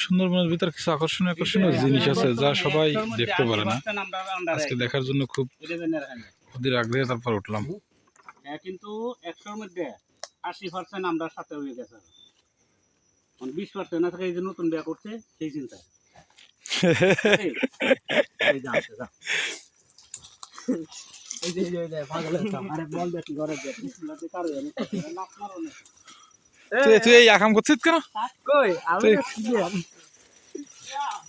সুন্দরবনের ভিতর কিছু আকর্ষণীয় আকর্ষণীয় জিনিস আছে যা সবাই দেখতে পারে না। আজকে দেখার জন্য খুব ওদের আগ্রহে তারপর উঠলাম। কিন্তু 100-র মধ্যে 80% আমরা সাথে হয়ে গেছে, 20% আছে এই যে নতুন বিয়ে করছে সেই চিন্তা। তুই এই আকাম করছিস কেন?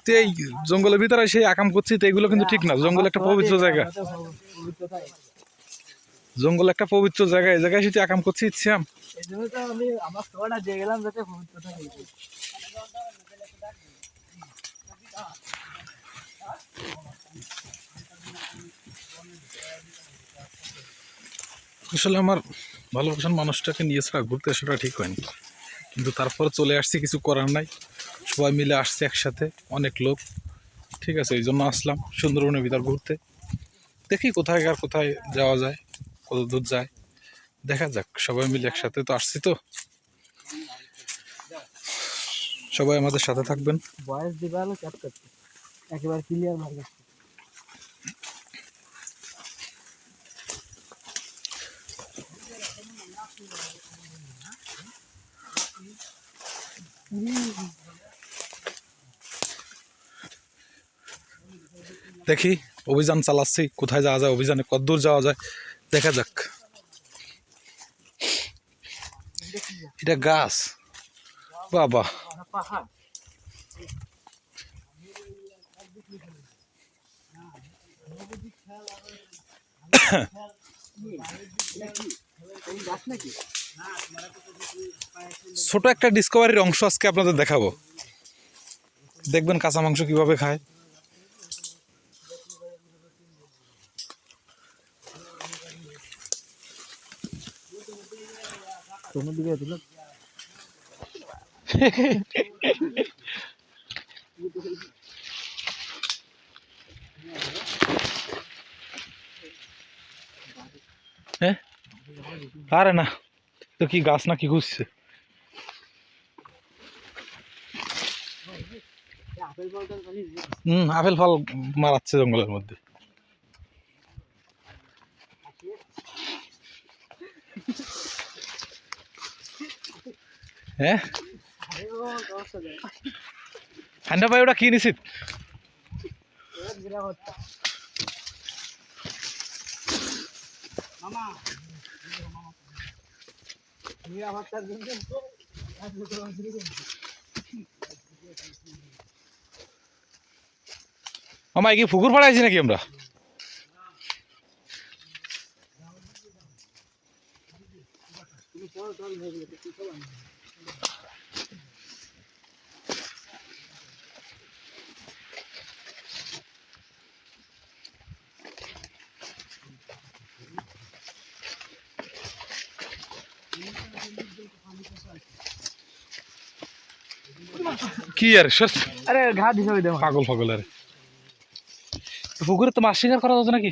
তুই এই জঙ্গলের ভিতরে সেই আকাম করছিস, এগুলো কিন্তু ঠিক না। জঙ্গল একটা পবিত্র জায়গা, জঙ্গল একটা পবিত্র জায়গা। এই জায়গায় তুই আকাম করছিস ইচ্ছাম। আসলে আমার ভালোবাসার মানুষটাকে নিয়ে ছাড়া ঘুরতে আসাটা ঠিক হয়নি, কিন্তু তারপরে চলে আসছি, কিছু করার নাই। সবাই মিলে আসছে একসাথে, অনেক লোক, ঠিক আছে, এই জন্য আসলাম সুন্দরবনের ভিতর ঘুরতে। দেখি কোথায় আর কোথায় যাওয়া যায়, কত দূর যায় দেখা যাক। সবাই মিলে একসাথে তো আসছি, তো সবাই আমাদের সাথে থাকবেন। ভয়েস দিবা হলো ক্যাপ করতে একেবারে ক্লিয়ার মার গেছে। দেখি অভিযান চালাচ্ছি, কোথায় যাওয়া যায়, অভিযানে কতদূর যাওয়া যায় দেখা যাক। এটা গাছ, বাবা পাহাড়। ছোট একটা ডিসকভারির অংশ আজকে আপনাদের দেখাবো, দেখবেন কাঁচা মাংস কিভাবে খায়। হ্যাঁ আরে না তো, কি গাছ না কি খুঁজছে? আপেল ফল মারাচ্ছে জঙ্গলের মধ্যে। হ্যাঁ ঠান্ডা ভাই, ওটা কি নিছিস? মামা কি পুকুর পাড়াইছি নাকি আমরা? কি আর আরে ঘা দিছে ওই দেখ পাগল পাগল। আরে পুকুরে তো মাছ শিকার করা যাচ্ছে নাকি?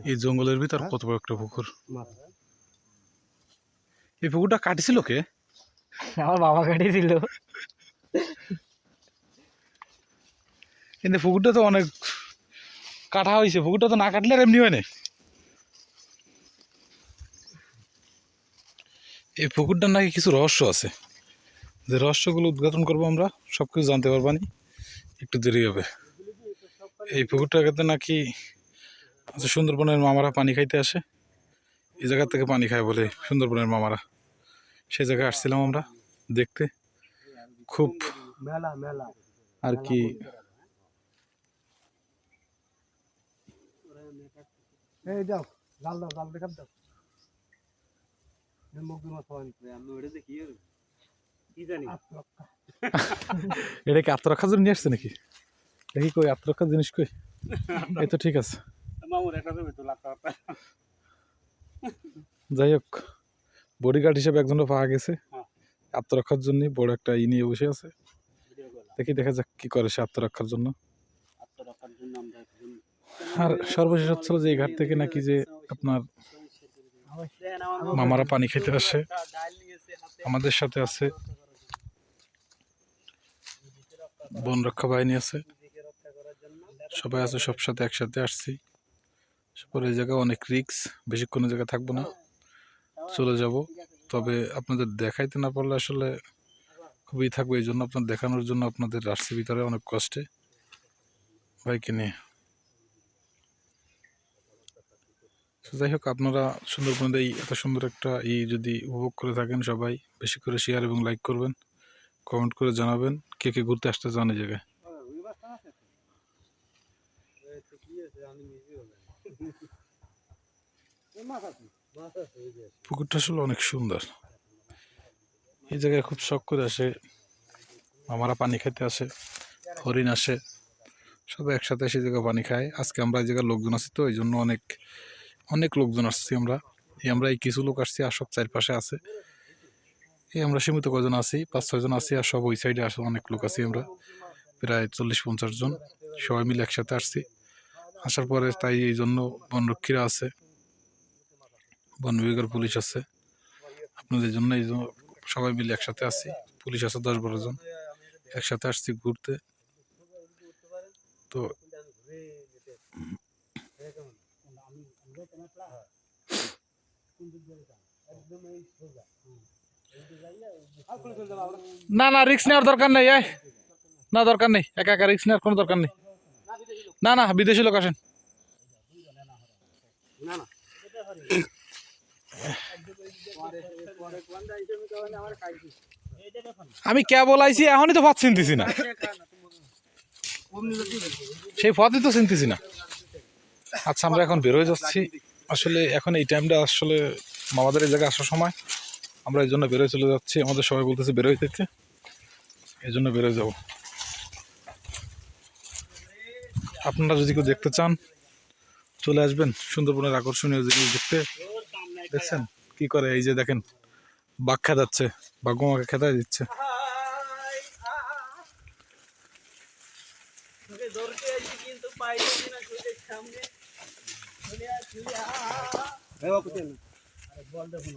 এই জঙ্গলের ভিতর কত বড় একটা পুকুর। এই পুকুরটা কাটিছিল কে? আমার বাবা কাটিয়েছিল। কিন্তু পুকুরটা তো অনেক কাটা হয়েছে, পুকুরটা তো না কাটলে আর এমনি হয় না। এই পুকুরটার নাকি কিছু রহস্য আছে, যে রহস্যগুলো উদ্ঘাটন করবো আমরা, সব কিছু জানতে পারবানি, একটু দেরি হবে। এই পুকুরটাতে নাকি আচ্ছা সুন্দরবনের মামারা পানি খাইতে আসে, এই জায়গা থেকে পানি খায় বলে সুন্দরবনের মামারা। সেই জায়গায় আসছিলাম আমরা দেখতে, খুব মেলা মেলা আর কি এই যাও জাল দাও, জাল দেখাব দাও। মুগি মাছ হয় আমি ওটা দেখি কি জানি এটা কি আত্মরক্ষার জন্য নিয়ে আসছে নাকি? দেখি কই আত্মরক্ষার জিনিস কই। এই তো ঠিক আছে, যাই হোক বডিগার্ড হিসেবে একজনও পাওয়া গেছে, আত্মরক্ষার জন্য বড় একটা ই নিয়ে বসে আছে। দেখি দেখা যাক কি করে সে আত্মরক্ষার জন্য। আর সর্বশেষ হচ্ছিল যে এই ঘাট থেকে নাকি যে আপনার মামারা পানি খেতে আসে, আমাদের সাথে আছে বন রক্ষা বাহিনী আছে, সবাই আছে, সব সাথে একসাথে আসছি। পরে এই জায়গা অনেক রিস্ক, বেশিক্ষণ জায়গা থাকবো না, চলে যাব। তবে আপনাদের দেখাইতে না পারলে আসলে খুবই থাকবে, এই জন্য আপনার দেখানোর জন্য আপনাদের আসছি ভিতরে অনেক কষ্টে বাইকে নিয়ে। যাই হোক, আপনারা সুন্দরবনের এই এত সুন্দর একটা যদি উপভোগ করে থাকেন, সবাই বেশি করে শেয়ার এবং লাইক করবেন, কমেন্ট করে জানাবেন কে কে ঘুরতে আসতে চান এই জায়গায়। পুকুরটা আসলে অনেক সুন্দর, এই জায়গায় খুব শখ করে আসে মামারা, পানি খেতে আসে, হরিণ আসে, সবাই একসাথে এসে জায়গায় পানি খায়। আজকে আমরা এই জায়গায় লোকজন আছি তো এই জন্য অনেক অনেক লোকজন আসছি। আমরা এই কিছু লোক আসছি, আর সব চারপাশে আছে। আমরা সীমিত কজন আছি, 5-6 জন আছি, আর সব ওই সাইডে আসে অনেক লোক আছি। আমরা প্রায় 40-50 জন সবাই মিলে একসাথে আসছি। আসার পরে তাই এই জন্য বনরক্ষীরা আছে, বন বিভাগের পুলিশ আছে, আপনাদের জন্য এই জন্য সবাই মিলে একসাথে আসছি। পুলিশ আছে 10-12 জন, একসাথে আসছি ঘুরতে। তো না না, রিস্ক নেওয়ার দরকার নেই, না দরকার নেই, একা একা রিস্ক নেওয়ার কোনো দরকার নেই। না না, বিদেশি লোক আসেন। আমি কে বলাইছি এখনই তো পথ চিনতেছি না, সেই পথই তো চিনতেছি না। আচ্ছা, আমরা এখন বেরোয় যাচ্ছি। আসলে এখন এই টাইমটা আসলে মামাদের এই জায়গায় আসার সময়, আমরা এই জন্য বেরোয় চলে যাচ্ছি। আমাদের সবাই বলতেছে বেরোয় থেকে, এই জন্য বেরোয় যাব। আপনারা যদি কেউ দেখতে চান চলে আসবেন সুন্দরবনের আকর্ষণীয় জিনিস দেখতে। দেখছেন কি করে, এই যে দেখেন বাঘ খেদাচ্ছে, বাঘ মামাকে খেদাই দিচ্ছে। বল দেখুন